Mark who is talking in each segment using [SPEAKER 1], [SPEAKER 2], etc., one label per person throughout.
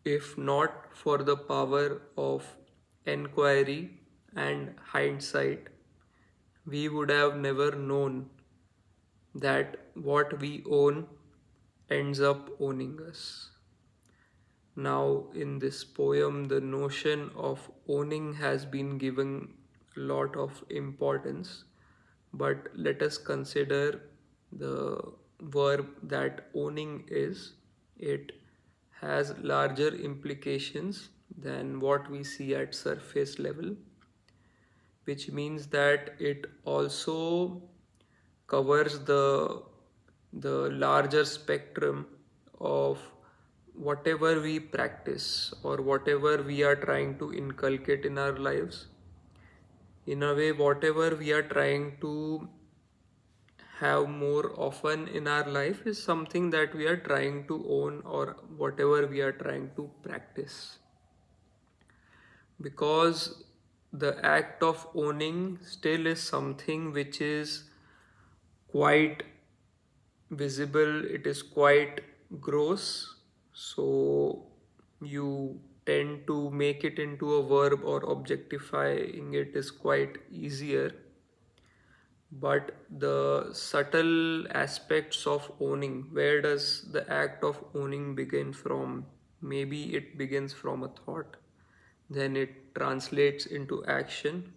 [SPEAKER 1] if not for the power of enquiry and hindsight, we would have never known that what we own ends up owning us. Now, in this poem, the notion of owning has been given a lot of importance, but let us consider the verb that owning is. It has larger implications than what we see at surface level, which means that it also covers the larger spectrum of whatever we practice or whatever we are trying to inculcate in our lives. In a way, whatever we are trying to have more often in our life is something that we are trying to own, or whatever we are trying to practice, because the act of owning still is something which is quite visible, it is quite gross. So you tend to make it into a verb, or objectifying it is quite easier. But the subtle aspects of owning, where does the act of owning begin from? Maybe it begins from a thought, then it translates into action,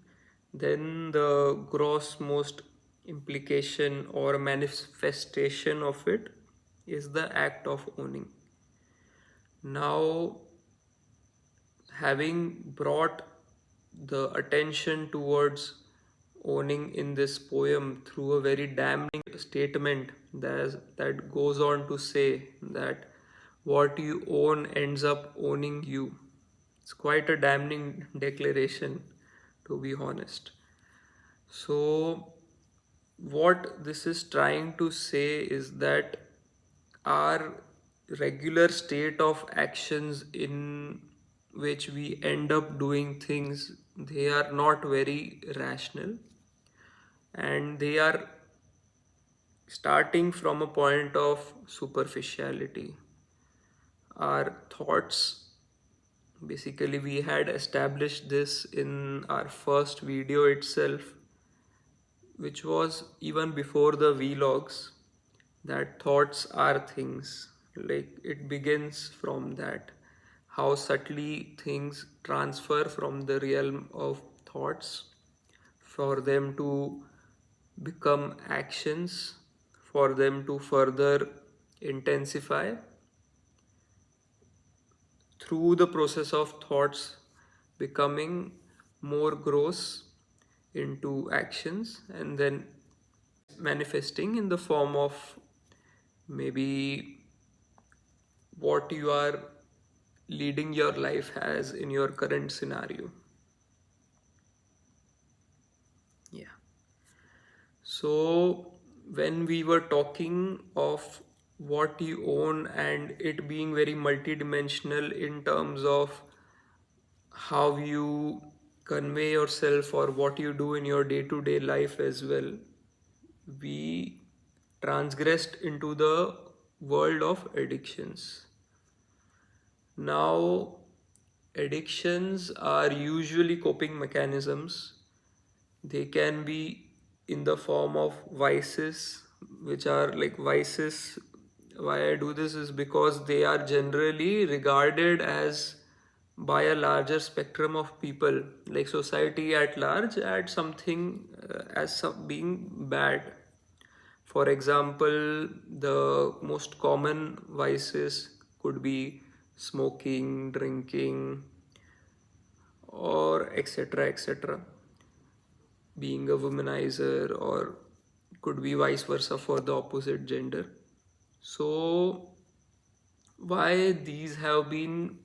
[SPEAKER 1] then the gross most implication or manifestation of it is the act of owning. Now, having brought the attention towards owning in this poem through a very damning statement that goes on to say that what you own ends up owning you. It's quite a damning declaration, to be honest. So, what this is trying to say is that our regular state of actions in which we end up doing things, they are not very rational, and they are starting from a point of superficiality. Our thoughts, basically, we had established this in our first video itself, which was even before the vlogs, that thoughts are things. Like, it begins from that, how subtly things transfer from the realm of thoughts for them to become actions, for them to further intensify through the process of thoughts becoming more gross into actions, and then manifesting in the form of maybe what you are leading your life as in your current scenario. Yeah. So, when we were talking of what you own and it being very multidimensional in terms of how you convey yourself or what you do in your day to day life as well, we transgressed into the world of addictions. Now, addictions are usually coping mechanisms. They can be in the form of vices, which are like vices. Why I do this is because they are generally regarded as, by a larger spectrum of people, like society at large, at something as being bad. For example, the most common vices could be smoking, drinking, or etc. etc. Being a womanizer, or could be vice versa for the opposite gender. So, why these have been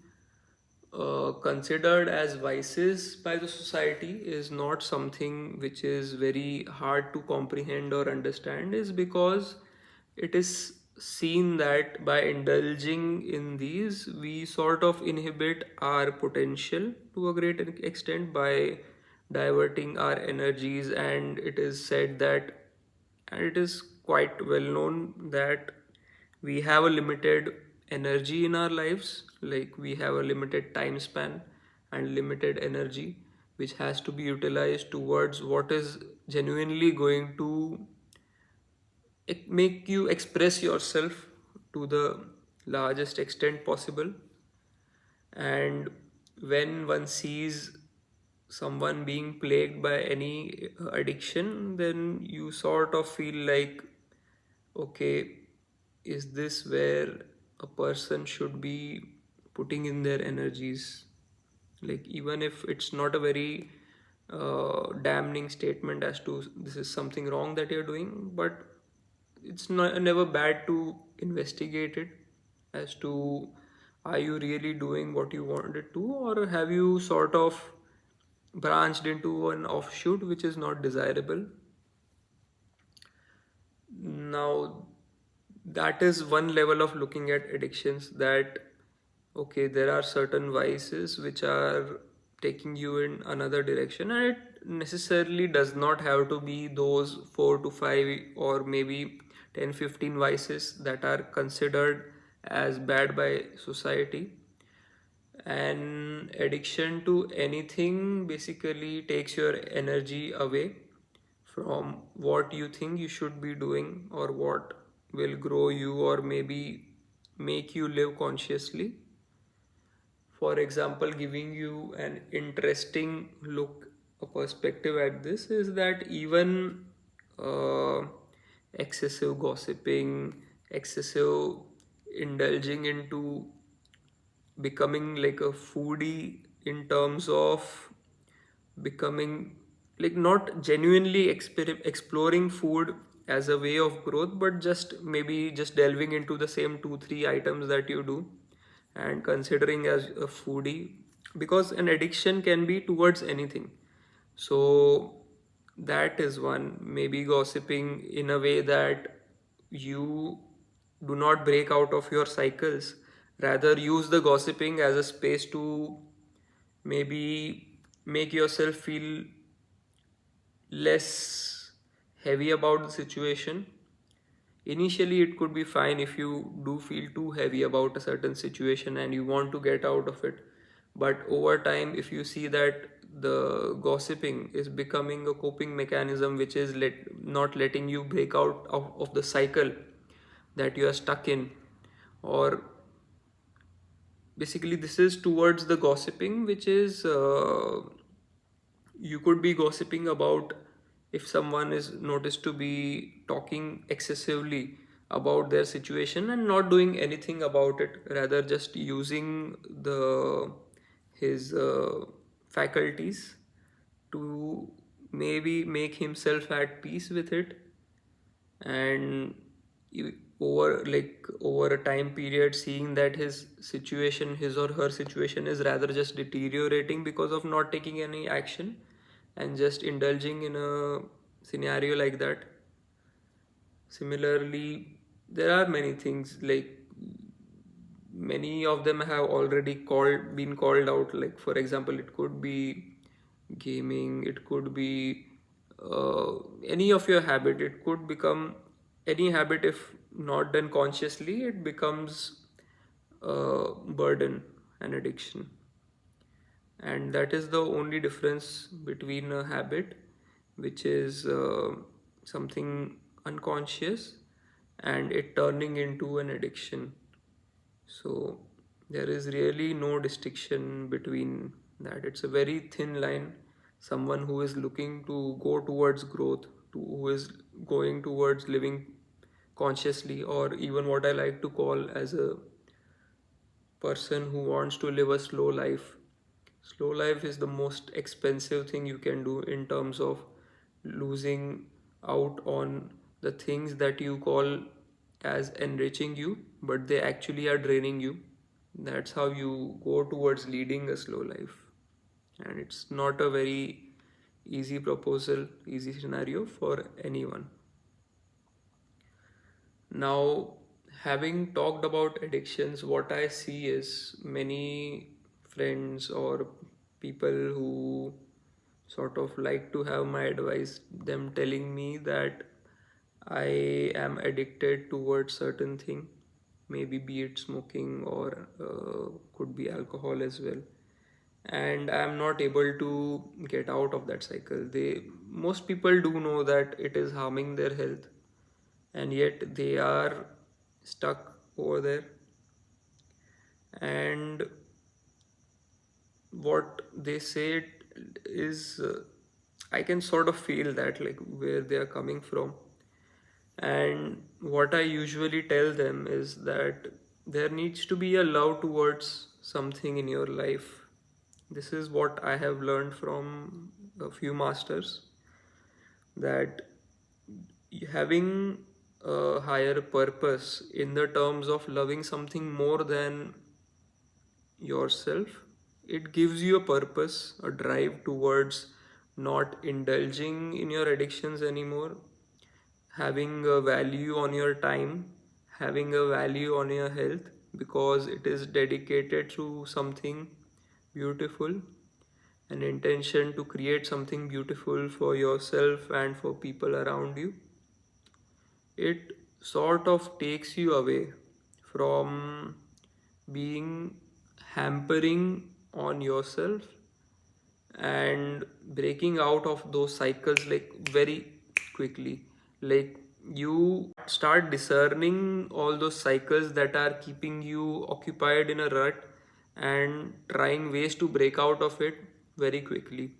[SPEAKER 1] considered as vices by the society is not something which is very hard to comprehend or understand, is because it is seen that by indulging in these, we sort of inhibit our potential to a great extent by diverting our energies. And it is said that, and it is quite well known, that we have a limited energy in our lives, like we have a limited time span and limited energy, which has to be utilized towards what is genuinely going to make you express yourself to the largest extent possible. And when one sees someone being plagued by any addiction, then you sort of feel like, okay, is this where a person should be putting in their energies? Like, even if it's not a very damning statement as to this is something wrong that you're doing, but it's not never bad to investigate it as to, are you really doing what you wanted to, or have you sort of branched into an offshoot which is not desirable. Now, that is one level of looking at addictions, that okay, there are certain vices which are taking you in another direction, and it necessarily does not have to be those 4 to 5 or maybe 10, 15 vices that are considered as bad by society. An addiction to anything basically takes your energy away from what you think you should be doing, or what will grow you or maybe make you live consciously. For example, giving you an interesting look, a perspective at this is that even uh, excessive gossiping, excessive indulging into becoming like a foodie, in terms of becoming like not genuinely exploring food as a way of growth, but just maybe just delving into the same 2 3 items that you do and considering as a foodie, because an addiction can be towards anything. So that is one. Maybe gossiping in a way that you do not break out of your cycles, rather use the gossiping as a space to maybe make yourself feel less heavy about the situation. Initially, it could be fine if you do feel too heavy about a certain situation and you want to get out of it. But over time, if you see that the gossiping is becoming a coping mechanism which is not letting you break out of the cycle that you are stuck in, or basically, this is towards the gossiping, which is you could be gossiping about if someone is noticed to be talking excessively about their situation and not doing anything about it, rather just using the his faculties to maybe make himself at peace with it. And over a time period, seeing that his or her situation is rather just deteriorating because of not taking any action and just indulging in a scenario like that. Similarly, there are many things, like many of them have already been called out. Like, for example, it could be gaming, it could be any of your habit. It could become any habit. If not done consciously, it becomes a burden, an addiction. And that is the only difference between a habit, which is something unconscious, and it turning into an addiction. So there is really no distinction between that. It's a very thin line. Someone who is looking to go towards growth, who is going towards living consciously, or even what I like to call as a person who wants to live a slow life. Slow life is the most expensive thing you can do in terms of losing out on the things that you call as enriching you, but they actually are draining you. That's how you go towards leading a slow life. And it's not a very easy proposal, easy scenario for anyone. Now, having talked about addictions, what I see is many friends or people who sort of like to have my advice, them telling me that I am addicted towards certain thing. maybe be it smoking or could be alcohol as well. And I'm not able to get out of that cycle. Most people do know that it is harming their health, and yet they are stuck over there. And what they say is, I can sort of feel that, like, where they are coming from. And what I usually tell them is that there needs to be a love towards something in your life. This is what I have learned from a few masters, that having a higher purpose in the terms of loving something more than yourself, it gives you a purpose, a drive towards not indulging in your addictions anymore, having a value on your time, having a value on your health, because it is dedicated to something beautiful, an intention to create something beautiful for yourself and for people around you. It sort of takes you away from being hampering on yourself and breaking out of those cycles like very quickly. Like, you start discerning all those cycles that are keeping you occupied in a rut and trying ways to break out of it very quickly.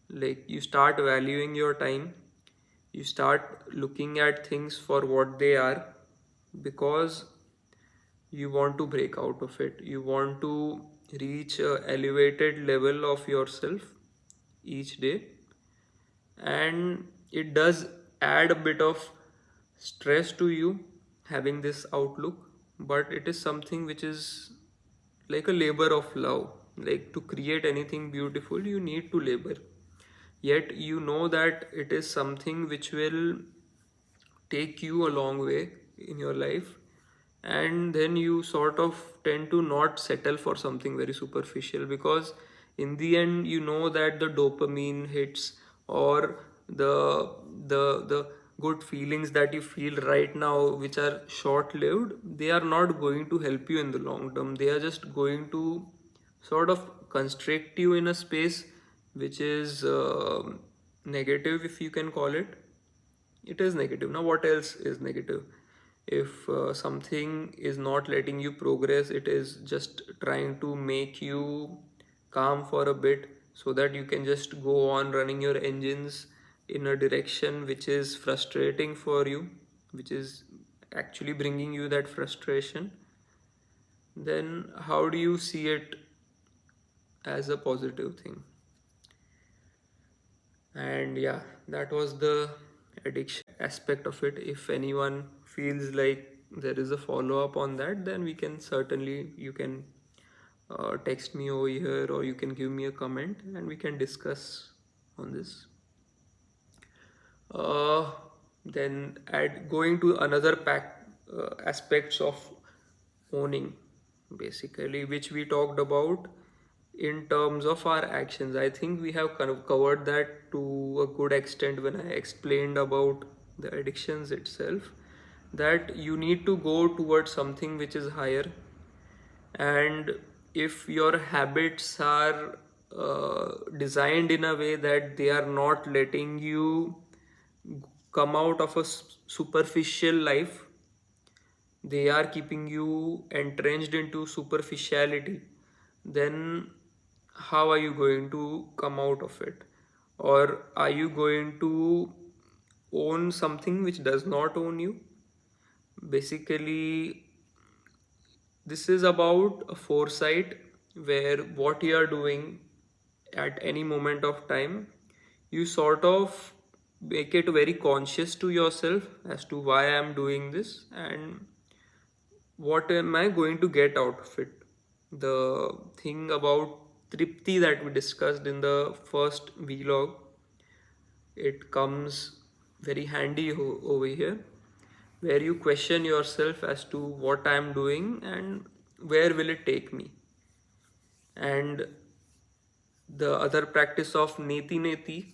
[SPEAKER 1] Like, you start valuing your time, you start looking at things for what they are, because you want to break out of it. You want to reach a elevated level of yourself each day. And it does add a bit of stress to you having this outlook, but it is something which is like a labor of love. Like, to create anything beautiful you need to labor, yet you know that it is something which will take you a long way in your life. And then you sort of tend to not settle for something very superficial, because in the end you know that the dopamine hits, or the good feelings that you feel right now, which are short lived, they are not going to help you in the long term. They are just going to sort of constrict you in a space which is negative, if you can call it. It is negative. Now what else is negative? If something is not letting you progress, it is just trying to make you calm for a bit so that you can just go on running your engines in a direction which is frustrating for you, which is actually bringing you that frustration. Then how do you see it as a positive thing? And yeah, that was the addiction aspect of it. If anyone feels like there is a follow up on that, then we can certainly, you can text me over here, or you can give me a comment and we can discuss on this. uh, then going to another aspects of owning, basically, which we talked about in terms of our actions. I think we have kind of covered that to a good extent when I explained about the addictions itself, that you need to go towards something which is higher. And if your habits are designed in a way that they are not letting you come out of a superficial life, they are keeping you entrenched into superficiality, then how are you going to come out of it? Or are you going to own something which does not own you? Basically, this is about a foresight, where what you are doing at any moment of time, you sort of make it very conscious to yourself as to why I am doing this and what am I going to get out of it. The thing about Tripti that we discussed in the first vlog, it comes very handy over here, where you question yourself as to what I am doing and where will it take me. And the other practice of neti neti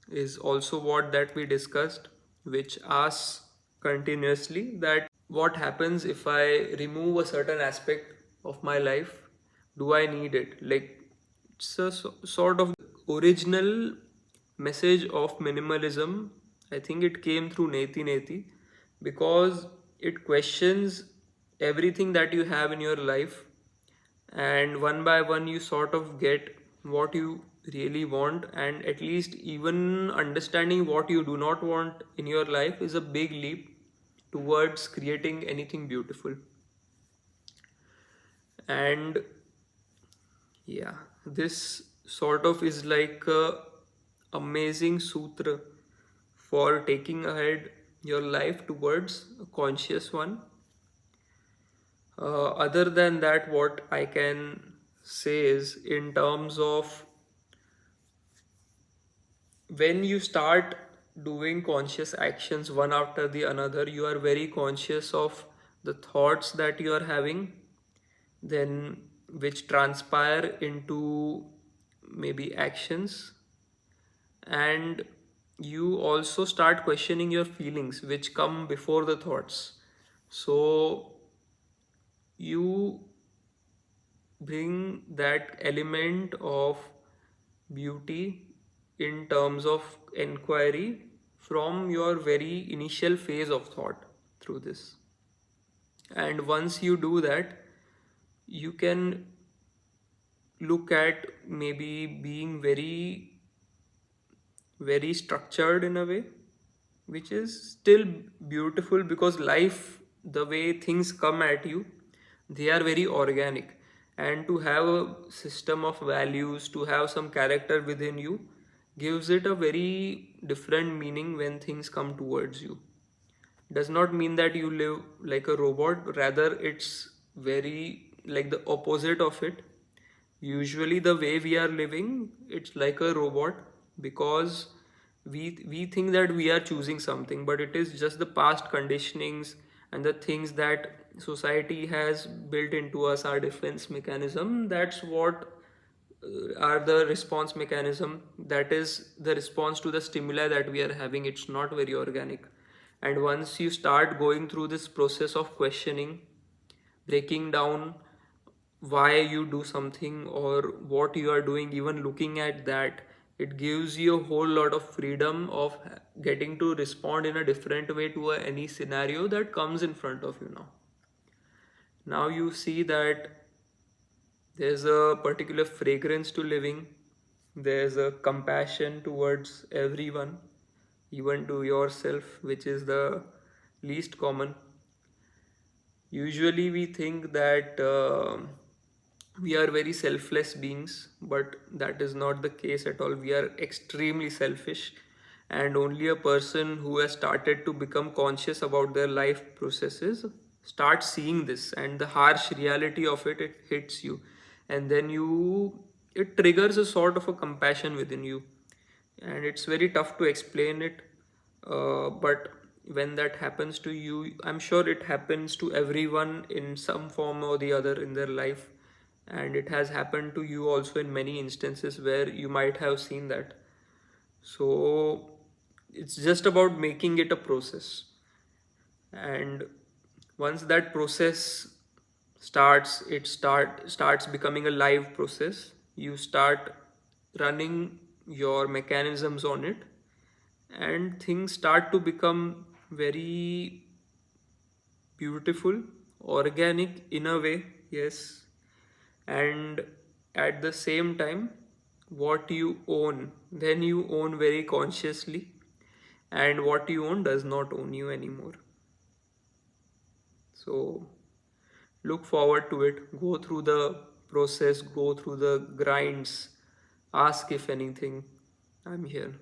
[SPEAKER 1] is also what that we discussed, which asks continuously that what happens if I remove a certain aspect of my life? Do I need it? Like, it's a sort of original message of minimalism. I think it came through Neti Neti, because it questions everything that you have in your life, and one by one you sort of get what you really want, and at least even understanding what you do not want in your life is a big leap towards creating anything beautiful. And yeah, this sort of is like a amazing sutra for taking ahead your life towards a conscious one. Other than that, what I can say is, in terms of when you start doing conscious actions one after the another, you are very conscious of the thoughts that you are having, then which transpire into maybe actions, and you also start questioning your feelings which come before the thoughts. So you bring that element of beauty in terms of enquiry from your very initial phase of thought through this. And once you do that, you can look at maybe being very structured in a way, which is still beautiful, because life, the way things come at you, they are very organic. And to have a system of values, to have some character within you, gives it a very different meaning when things come towards you. Does not mean that you live like a robot, rather it's very like the opposite of it. Usually the way we are living, it's like a robot, because we think that we are choosing something, but it is just the past conditionings and the things that society has built into us, our defense mechanism. That's what are the response mechanism, that is the response to the stimuli that we are having. It's not very organic. And once you start going through this process of questioning, breaking down why you do something or what you are doing, even looking at that, it gives you a whole lot of freedom of getting to respond in a different way to any scenario that comes in front of you. Now you see that there's a particular fragrance to living, there's a compassion towards everyone, even to yourself, which is the least common. Usually we think that we are very selfless beings, but that is not the case at all. We are extremely selfish, and only a person who has started to become conscious about their life processes starts seeing this, and the harsh reality of it hits you, and then it triggers a sort of a compassion within you, and it's very tough to explain it. But when that happens to you, I'm sure it happens to everyone in some form or the other in their life, and it has happened to you also in many instances where you might have seen that. So it's just about making it a process, and once that process starts, starts becoming a live process. You start running your mechanisms on it, and things start to become very beautiful, organic in a way, yes. And at the same time, what you own, then you own very consciously, and what you own does not own you anymore. So look forward to it, go through the process, go through the grinds, ask if anything. I'm here.